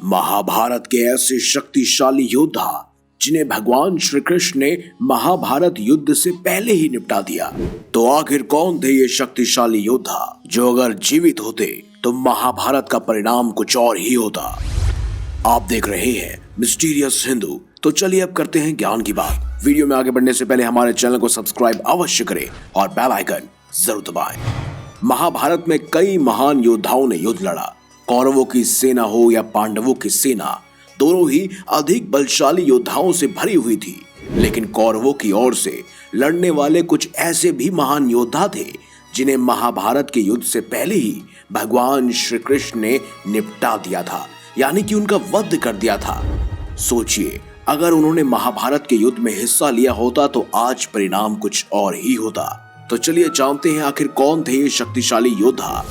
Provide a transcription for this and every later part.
महाभारत के ऐसे शक्तिशाली योद्धा जिन्हें भगवान श्री कृष्ण ने महाभारत युद्ध से पहले ही निपटा दिया। तो आखिर कौन थे ये शक्तिशाली योद्धा जो अगर जीवित होते तो महाभारत का परिणाम कुछ और ही होता। आप देख रहे हैं मिस्टीरियस हिंदू। तो चलिए अब करते हैं ज्ञान की बात। वीडियो में आगे बढ़ने से पहले हमारे चैनल को सब्सक्राइब अवश्य करें और बेल आइकन जरूर दबाएं। महाभारत में कई महान योद्धाओं ने युद्ध लड़ा। कौरवों की सेना हो या पांडवों की सेना, दोनों ही अधिक बलशाली योद्धाओं से भरी हुई थी। लेकिन कौरवों की ओर से लड़ने वाले कुछ ऐसे भी महान योद्धा थे जिन्हें महाभारत के युद्ध से पहले ही भगवान श्री कृष्ण ने निपटा दिया था, यानी कि उनका वध कर दिया था। सोचिए, अगर उन्होंने महाभारत के युद्ध में हिस्सा लिया होता तो आज परिणाम कुछ और ही होता। तो चलिए जानते हैं आखिर कौन थे ये शक्तिशाली योद्धा।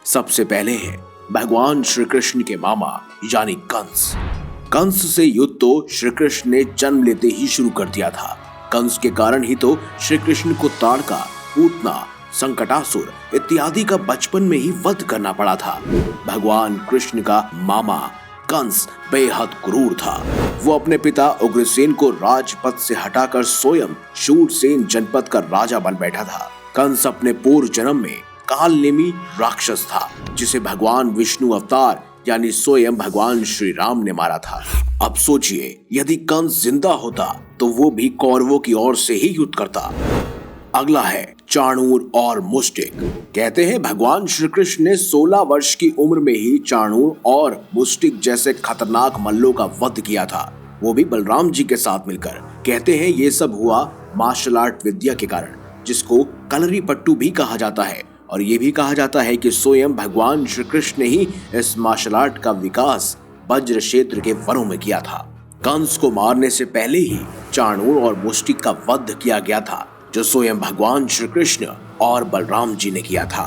सबसे पहले है भगवान श्री कृष्ण के मामा यानी कंस। कंस से युद्ध तो श्री कृष्ण ने जन्म लेते ही शुरू कर दिया था। कंस के कारण ही तो श्री कृष्ण को ताड़का, पूतना, संकटासुर इत्यादि का बचपन में ही वध करना पड़ा था। भगवान कृष्ण का मामा कंस बेहद क्रूर था। वो अपने पिता उग्रसेन को राजपद से हटाकर स्वयं शूरसेन जनपद का राजा बन बैठा था। कंस अपने पूर्व जन्म में कालनेमी राक्षस था जिसे भगवान विष्णु अवतार यानी स्वयं भगवान श्री राम ने मारा था। अब सोचिए, यदि कंस जिंदा होता तो वो भी कौरवों की ओर से ही युद्ध करता। अगला है चाणूर और मुष्टिक। कहते हैं भगवान श्री कृष्ण ने 16 वर्ष की उम्र में ही चाणूर और मुष्टिक जैसे खतरनाक मल्लों का वध किया था, वो भी बलराम जी के साथ मिलकर। कहते हैं ये सब हुआ मार्शल आर्ट विद्या के कारण, जिसको कलरी पट्टू भी कहा जाता है। और ये भी कहा जाता है कि स्वयं भगवान श्री कृष्ण ने ही इस मार्शल आर्ट का विकास वज्र क्षेत्र के वनों में किया था। कंस को मारने से पहले ही चाणूर और मुष्टिक का वध किया गया था, जो स्वयं भगवान श्री कृष्ण और बलराम जी ने किया था।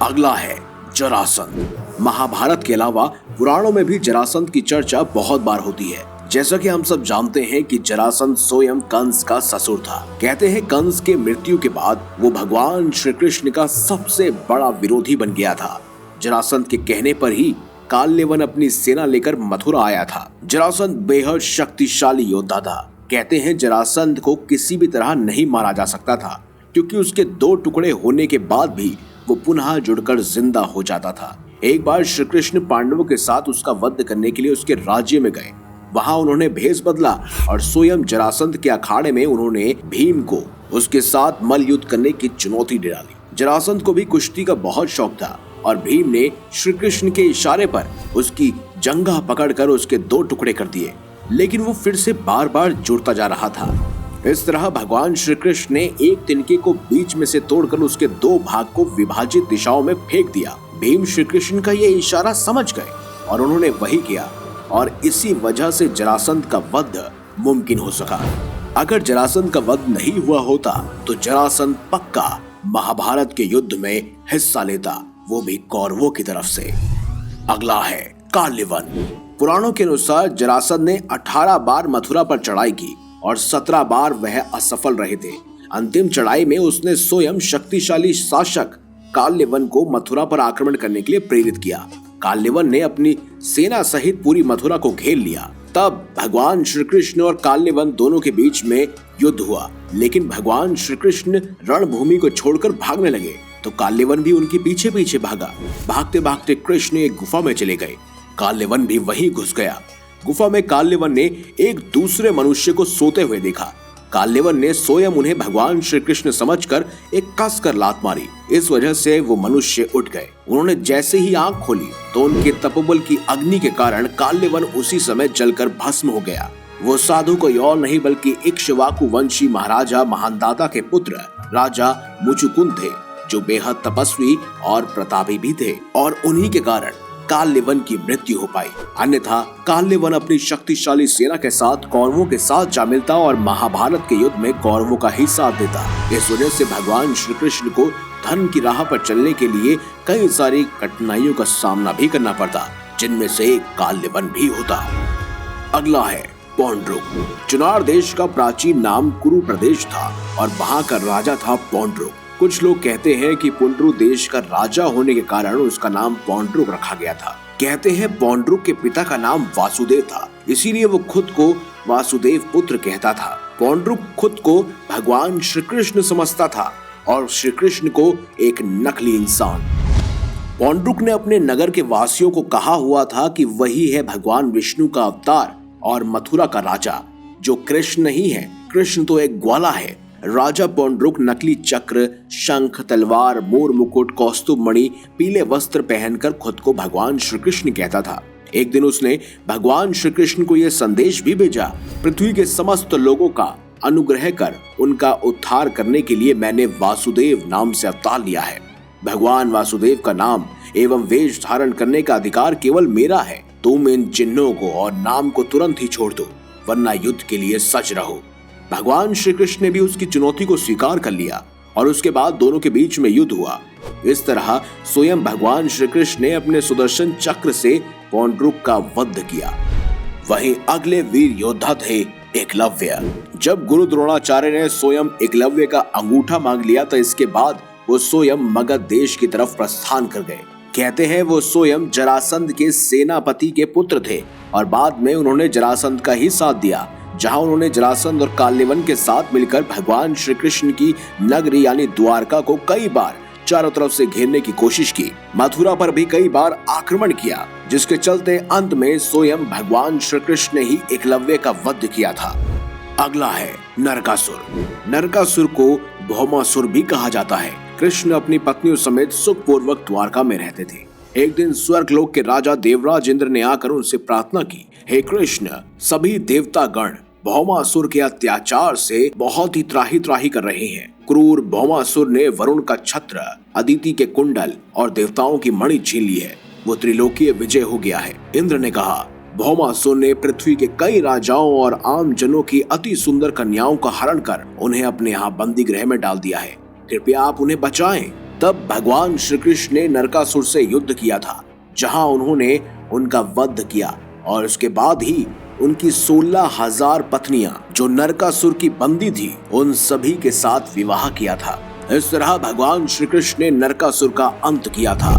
अगला है जरासंध। महाभारत के अलावा पुराणों में भी जरासंध की चर्चा बहुत बार होती है। जैसा कि हम सब जानते हैं कि जरासंध स्वयं कंस का ससुर था। कहते हैं कंस के मृत्यु के बाद वो भगवान श्री कृष्ण का सबसे बड़ा विरोधी बन गया था। जरासंध के कहने पर ही कालनेवन अपनी सेना लेकर मथुरा आया था। जरासंध बेहद शक्तिशाली योद्धा था। कहते हैं जरासंध को किसी भी तरह नहीं मारा जा सकता था, क्योंकि उसके 2 टुकड़े होने के बाद भी वो पुनः जुड़कर जिंदा हो जाता था। एक बार श्री कृष्ण पांडवों के साथ उसका वध करने के लिए उसके राज्य में गए। वहां उन्होंने भेष बदला और स्वयं जरासंध के अखाड़े में उन्होंने भीम को उसके साथ मल्ल युद्ध करने की चुनौती डाली। जरासंध को भी कुश्ती का बहुत शौक था और भीम ने श्री कृष्ण के इशारे पर उसकी जंघा पकड़कर उसके 2 टुकड़े कर दिए, लेकिन वो फिर से बार बार जुड़ता जा रहा था। इस तरह भगवान श्री कृष्ण ने एक तिनके को बीच में से तोड़कर उसके 2 भाग को विभाजित दिशाओं में फेंक दिया। भीम श्री कृष्ण का ये इशारा समझ गए और उन्होंने वही किया, और इसी वजह से जरासंध का वध मुमकिन हो सका। अगर जरासंध का वध नहीं हुआ होता तो जरासंध पक्का महाभारत के युद्ध में हिस्सा लेता, वो भी कौरवों की तरफ से। अगला है कालनेवन। पुराणों के अनुसार जरासंध ने 18 बार मथुरा पर चढ़ाई की और 17 बार वह असफल रहे थे। अंतिम चढ़ाई में उसने स्वयं शक्तिशाली शासक कालनेवन को मथुरा पर आक्रमण करने के लिए प्रेरित किया। कालनेवन ने अपनी सेना सहित पूरी मथुरा को घेर लिया। तब भगवान श्री कृष्ण और कालनेवन दोनों के बीच में युद्ध हुआ, लेकिन भगवान श्री कृष्ण रणभूमि को छोड़कर भागने लगे तो कालनेवन भी उनके पीछे पीछे भागा। भागते भागते कृष्ण एक गुफा में चले गए। कालनेवन भी वहीं घुस गया। गुफा में कालनेवन ने एक दूसरे मनुष्य को सोते हुए देखा। कालनेवन ने स्वयं उन्हें भगवान श्री कृष्ण समझकर एक कसकर लात मारी। इस वजह से वो मनुष्य उठ गए। उन्होंने जैसे ही आंख खोली तो उनके तपोबल की अग्नि के कारण कालनेवन उसी समय जलकर भस्म हो गया। वो साधु कोई और नहीं बल्कि इक्ष्वाकु वंशी महाराजा महानदाता के पुत्र राजा मुचुकुंद थे, जो बेहद तपस्वी और प्रतापी भी थे, और उन्हीं के कारण कालनेवन की मृत्यु हो पाई। अन्यथा कालनेवन अपनी शक्तिशाली सेना के साथ कौरवों के साथ जा मिलता और महाभारत के युद्ध में कौरवों का ही साथ देता। इस वजह से भगवान श्री कृष्ण को धर्म की राह पर चलने के लिए कई सारी कठिनाइयों का सामना भी करना पड़ता, जिनमें से एक कालनेवन भी होता। अगला है पौंड्रुक। चुनार देश का प्राचीन नाम कुरु प्रदेश था और वहाँ का राजा था पौंड्रुक। कुछ लोग कहते हैं कि पुंड्रु देश का राजा होने के कारण उसका नाम पौंड्रुक रखा गया था। कहते हैं पौंड्रुक के पिता का नाम वासुदेव था, इसीलिए वो खुद को वासुदेव पुत्र कहता था। पौंड्रुक खुद को भगवान श्री कृष्ण समझता था और श्री कृष्ण को एक नकली इंसान। पौंड्रुक ने अपने नगर के वासियों को कहा हुआ था कि वही है भगवान विष्णु का अवतार और मथुरा का राजा, जो कृष्ण नहीं है। कृष्ण तो एक ग्वाला है। राजा पौंड्रुक नकली चक्र, शंख, तलवार, मोर मुकुट, कौस्तुभ मणि, पीले वस्त्र पहनकर खुद को भगवान श्री कृष्ण कहता था। एक दिन उसने भगवान श्री कृष्ण को यह संदेश भी भेजा, पृथ्वी के समस्त लोगों का अनुग्रह कर उनका उद्धार करने के लिए मैंने वासुदेव नाम से अवतार लिया है। भगवान वासुदेव का नाम एवं वेश धारण करने का अधिकार केवल मेरा है। तुम इन चिन्हों को और नाम को तुरंत ही छोड़ दो, वरना युद्ध के लिए सज रहो। भगवान श्री कृष्ण ने भी उसकी चुनौती को स्वीकार कर लिया और उसके बाद दोनों के बीच में युद्ध हुआ। इस तरह स्वयं भगवान श्री कृष्ण ने अपने सुदर्शन चक्र से पौंड्रुक का वध किया। वहीं अगले वीर योद्धा थे एकलव्य। जब गुरु द्रोणाचार्य ने स्वयं एकलव्य का अंगूठा मांग लिया तो इसके बाद वो स्वयं मगध देश की तरफ प्रस्थान कर गए। कहते हैं वो स्वयं जरासंध के सेनापति के पुत्र थे और बाद में उन्होंने जरासंध का ही साथ दिया, जहां उन्होंने जरासंध और काल्यवन के साथ मिलकर भगवान श्री कृष्ण की नगरी यानी द्वारका को कई बार चारों तरफ से घेरने की कोशिश की। मथुरा पर भी कई बार आक्रमण किया, जिसके चलते अंत में स्वयं भगवान श्री कृष्ण ने ही एकलव्य का वध किया था। अगला है नरकासुर। नरकासुर को भौमासुर भी कहा जाता है। कृष्ण अपनी पत्नियों समेत सुखपूर्वक द्वारका में रहते थे। एक दिन स्वर्गलोक के राजा देवराज इंद्र ने आकर उनसे प्रार्थना की, हे कृष्ण, सभी देवता गण भौमासुर के अत्याचार से बहुत ही त्राही त्राही कर रहे हैं। क्रूर भौमासुर ने वरुण का छत्र, अदिति के कुंडल और देवताओं की मणि छीन ली है। वो त्रिलोकीय विजय हो गया है। इंद्र ने कहा, भौमासुर ने पृथ्वी के कई राजाओं और आम जनों की अति सुंदर कन्याओं का हरण कर उन्हें अपने यहाँ बंदी गृह में डाल दिया है। कृपया आप उन्हें बचाएं। तब भगवान श्री कृष्ण ने नरकासुर से युद्ध किया था, जहां उन्होंने उनका वध किया और उसके बाद ही उनकी 16,000 पत्नियां जो नरकासुर की बंदी थी उन सभी के साथ विवाह किया था। इस तरह भगवान श्री कृष्ण ने नरकासुर का अंत किया था।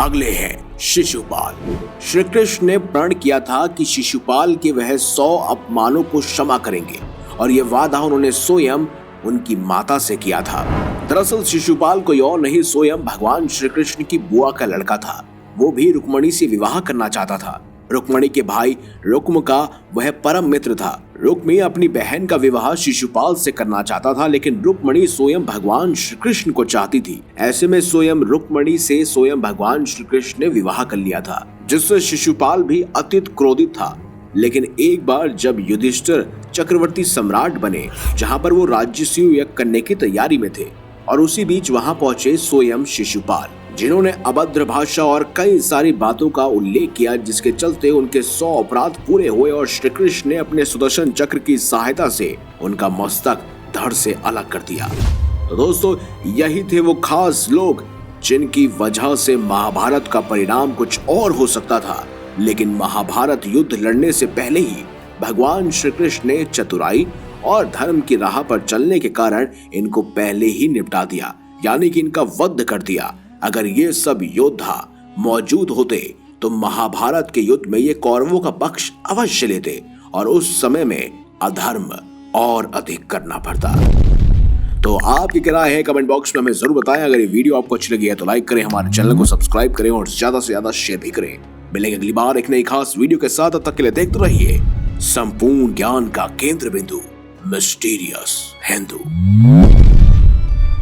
अगले हैं शिशुपाल। श्री कृष्ण ने प्रण किया था कि शिशुपाल के वह 100 अपमानों को क्षमा करेंगे और ये वादा उन्होंने स्वयं उनकी माता से किया था। दरअसल शिशुपाल कोई और नहीं, स्वयं भगवान श्री कृष्ण की बुआ का लड़का था। वो भी रुक्मणी से विवाह करना चाहता था। रुक्मणी के भाई रुक्म का वह परम मित्र था। रुक्मी अपनी बहन का विवाह शिशुपाल से करना चाहता था, लेकिन रुक्मणी स्वयं भगवान श्री कृष्ण को चाहती थी। ऐसे में स्वयं रुक्मणी से स्वयं भगवान श्री कृष्ण ने विवाह कर लिया था, जिससे शिशुपाल भी अत्यंत क्रोधित था। लेकिन एक बार जब युधिष्ठिर चक्रवर्ती सम्राट बने, जहां पर वो राज्यस्यूयक करने की तैयारी में थे, और उसी बीच वहां पहुंचे स्वयं शिशुपाल, जिन्होंने अभद्र भाषा और कई सारी बातों का उल्लेख किया, जिसके चलते उनके 100 अपराध पूरे हुए और श्री कृष्ण ने अपने सुदर्शन चक्र की सहायता से उनका मस्तक धड़ से अलग कर दिया। तो दोस्तों, यही थे वो खास लोग जिनकी वजह से महाभारत का परिणाम कुछ और हो सकता था, लेकिन महाभारत युद्ध लड़ने से पहले ही भगवान श्री कृष्ण ने चतुराई और धर्म की राह पर चलने के कारण इनको पहले ही निपटा दिया, यानी कि इनका वध कर दिया। अगर ये सब योद्धा मौजूद होते तो महाभारत के युद्ध में ये कौरवों का पक्ष अवश्य लेते और उस समय में अधर्म और अधिक करना पड़ता। तो आपकी क्या राय है कमेंट बॉक्स में हमें जरूर बताएं। अगर ये वीडियो आपको अच्छी लगी है तो लाइक करें, हमारे चैनल को सब्सक्राइब करें और ज्यादा से ज्यादा शेयर भी करें। मिलेंगे अगली बार एक नई खास वीडियो के साथ। तब तक के लिए देखते रहिए संपूर्ण ज्ञान का केंद्र बिंदु मिस्टीरियस हिंदू।